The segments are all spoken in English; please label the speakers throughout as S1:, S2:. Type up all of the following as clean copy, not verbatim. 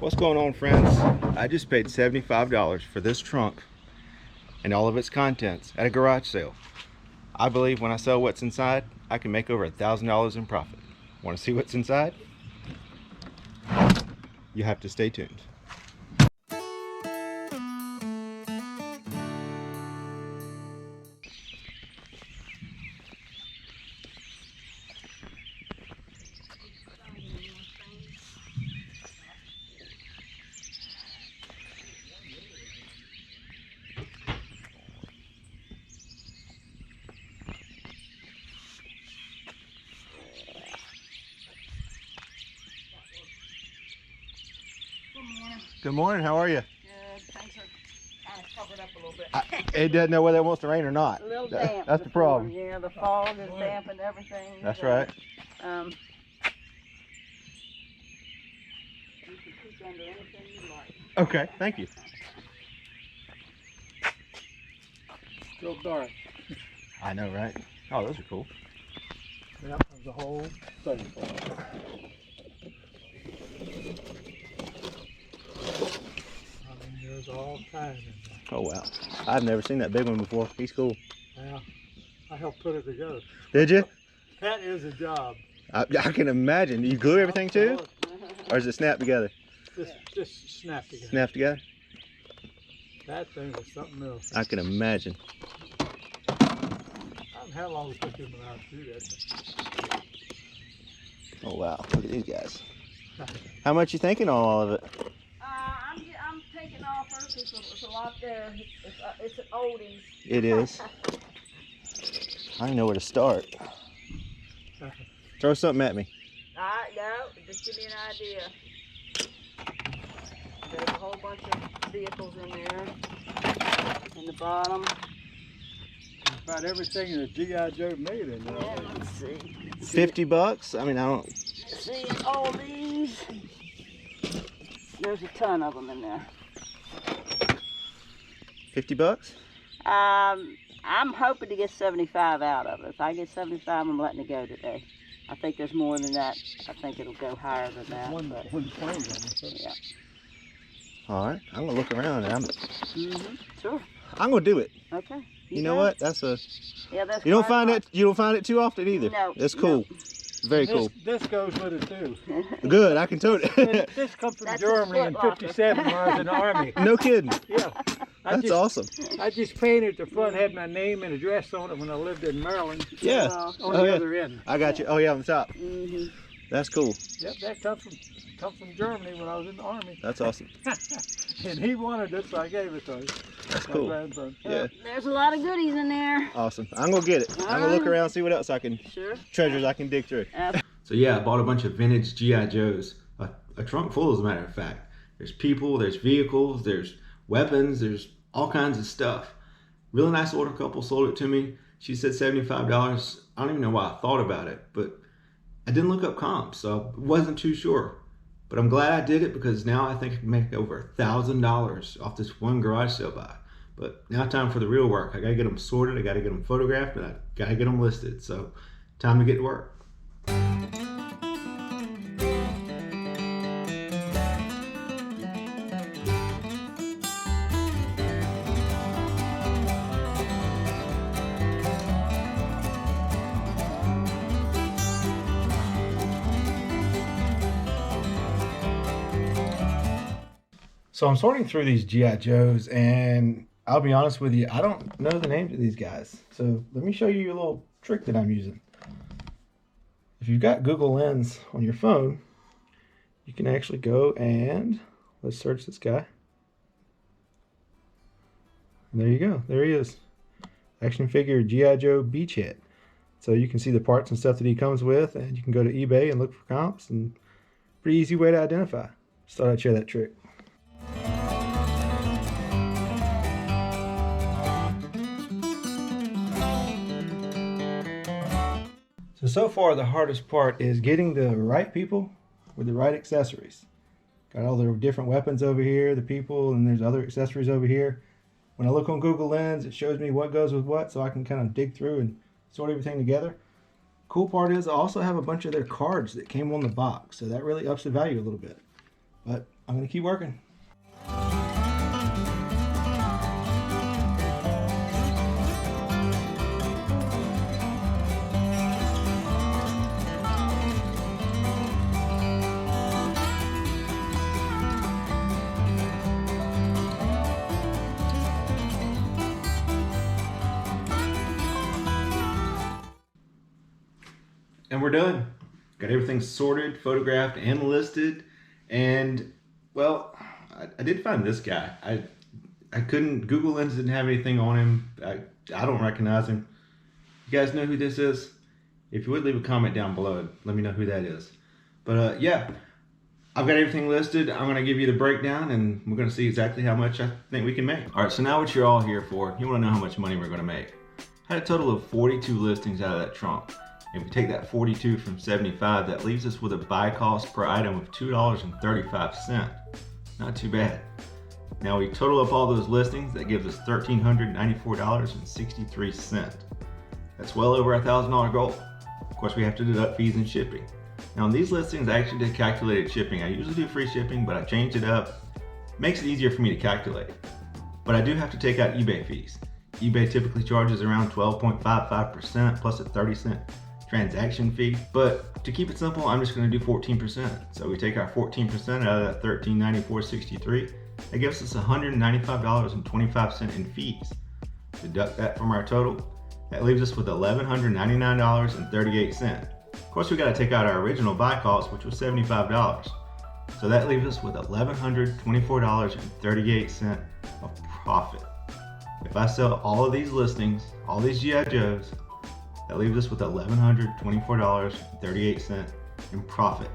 S1: What's going on, friends? I just paid $75 for this trunk and all of its contents at a garage sale. I believe when I sell what's inside, I can make over $1,000 in profit. Want to see what's inside? You have to stay tuned. Good morning, how are you?
S2: Good, things are kind of covered up a little bit.
S1: It doesn't know whether it wants to rain or not.
S2: A little damp.
S1: That's the problem.
S2: Yeah, the fog is damping everything.
S1: That's right.
S2: You can peek under anything you like.
S1: Okay, thank you.
S3: Still dark.
S1: I know, right? Oh, those are cool.
S3: Yep, there's a whole thing. I mean, there's all kinds in there.
S1: Oh, wow. I've never seen that big one before. He's cool.
S3: Yeah, I helped put it together.
S1: Did you?
S3: That is a job.
S1: I can imagine. You glue everything too? Or does it snap together?
S3: Just snap together.
S1: Snap together?
S3: That thing was something else.
S1: I can imagine.
S3: How long it took him and I to do that thing?
S1: Oh, wow. Look at these guys. How much you thinking on all of it?
S2: I'm taking off first. It's a lot there. It's an oldies.
S1: It is. I don't know where to start. Throw something at me.
S2: No, just give me an idea. There's a whole bunch of vehicles in there. In the bottom.
S3: About everything that G.I. Joe made in there.
S2: Yeah, let's see.
S1: 50 bucks? I mean, I don't...
S2: See all these. There's a ton of them in there.
S1: 50 bucks?
S2: I'm hoping to get 75 out of it. If I get 75, I'm letting it go today. I think there's more than that. I think it'll go higher than that.
S3: One
S2: But,
S3: plane on it.
S2: yeah.
S1: All right. I'm going to look around. And
S2: Sure.
S1: I'm going to do it.
S2: Okay.
S1: You know what? That's a...
S2: Yeah, that's
S1: You don't
S2: quite
S1: find
S2: a
S1: it. You don't find it too often either.
S2: No.
S1: It's cool. Very cool.
S3: This goes with it too.
S1: Good. I can tote it.
S3: This comes from
S2: That's a
S3: Germany in
S2: Foot Locker.
S3: '57 when I was in the Army.
S1: No kidding.
S3: Yeah.
S1: That's awesome.
S3: I just painted the front, had my name and address on it when I lived in Maryland.
S1: Yeah.
S2: Well,
S3: On
S1: Oh,
S3: the
S1: yeah.
S3: other end.
S1: I got you. Oh, yeah, on the top.
S2: Mhm.
S1: That's cool.
S3: Yep, that comes from Germany when I was in the Army.
S1: That's awesome.
S3: And he wanted it, so I gave it to him.
S1: That's
S3: My
S1: cool.
S3: grandson.
S1: Yeah.
S2: There's a lot of goodies in there.
S1: Awesome. I'm going to get it. I'm going to look around, see what else I can...
S2: Sure.
S1: Treasures I can dig through.
S4: So yeah, I bought a bunch of vintage G.I. Joes, a trunk full as a matter of fact. There's people, there's vehicles, there's weapons, there's all kinds of stuff. Really nice older couple sold it to me. She said $75. I don't even know why I thought about it, but I didn't look up comps, so I wasn't too sure. But I'm glad I did it because now I think I can make over $1,000 off this one garage sale buy. But now time for the real work. I gotta get them sorted, I gotta get them photographed, and I gotta get them listed. So time to get to work.
S1: So I'm sorting through these G.I. Joes, and I'll be honest with you, I don't know the names of these guys. So let me show you a little trick that I'm using. If you've got Google Lens on your phone, you can actually go and let's search this guy. And there you go. There he is. Action figure G.I. Joe Beachhead. So you can see the parts and stuff that he comes with, and you can go to eBay and look for comps, and pretty easy way to identify. Just thought I'd share that trick. So far the hardest part is getting the right people with the right accessories. Got all the different weapons over here, the people, and there's other accessories over here. When I look on Google Lens, it shows me what goes with what, so I can kind of dig through and sort everything together. Cool part is I also have a bunch of their cards that came on the box, so that really ups the value a little bit. But I'm gonna keep working.
S4: And we're done. Got everything sorted, photographed, and listed. And well, I did find this guy. I couldn't, Google Lens didn't have anything on him. I don't recognize him. You guys know who this is? If you would leave a comment down below, let me know who that is. But yeah, I've got everything listed. I'm gonna give you the breakdown and we're gonna see exactly how much I think we can make. All right, so now what you're all here for, you wanna know how much money we're gonna make. I had a total of 42 listings out of that trunk. If we take that 42 from 75, that leaves us with a buy cost per item of $2.35. Not too bad. Now we total up all those listings, that gives us $1,394.63. That's well over $1,000 goal. Of course, we have to deduct fees and shipping. Now on these listings, I actually did calculated shipping. I usually do free shipping, but I changed it up. Makes it easier for me to calculate. But I do have to take out eBay fees. eBay typically charges around 12.55% plus a 30-cent transaction fee, but to keep it simple, I'm just going to do 14%. So we take our 14% out of that $1,394.63. That gives us $195.25 in fees. Deduct that from our total. That leaves us with $1,199.38. Of course, we got to take out our original buy cost, which was $75. So that leaves us with $1,124.38 of profit. If I sell all of these listings, all these G.I. Joes, that leaves us with $1,124.38 in profit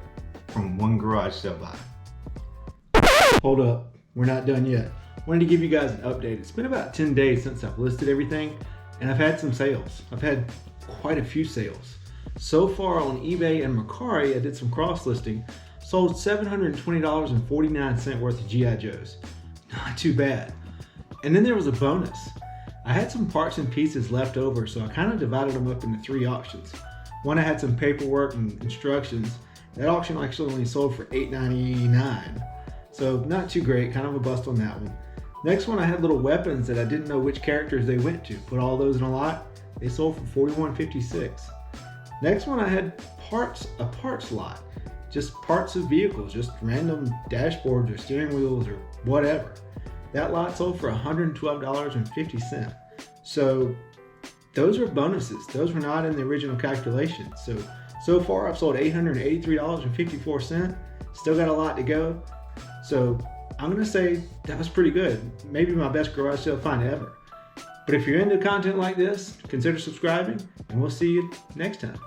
S4: from one garage sale buy.
S1: Hold up, we're not done yet. Wanted to give you guys an update. It's been about 10 days since I've listed everything, and I've had some sales. I've had quite a few sales. So far on eBay and Mercari, I did some cross listing, sold $720.49 worth of G.I. Joes. Not too bad. And then there was a bonus. I had some parts and pieces left over, so I kind of divided them up into 3 auctions. One I had some paperwork and instructions. That auction actually only sold for $8.99. So not too great, kind of a bust on that one. Next one I had little weapons that I didn't know which characters they went to. Put all those in a lot, they sold for $41.56. Next one I had a parts lot. Just parts of vehicles, just random dashboards or steering wheels or whatever. That lot sold for $112.50. So those are bonuses. Those were not in the original calculation. So far I've sold $883.54. Still got a lot to go. So I'm gonna say that was pretty good. Maybe my best garage sale find ever. But if you're into content like this, consider subscribing and we'll see you next time.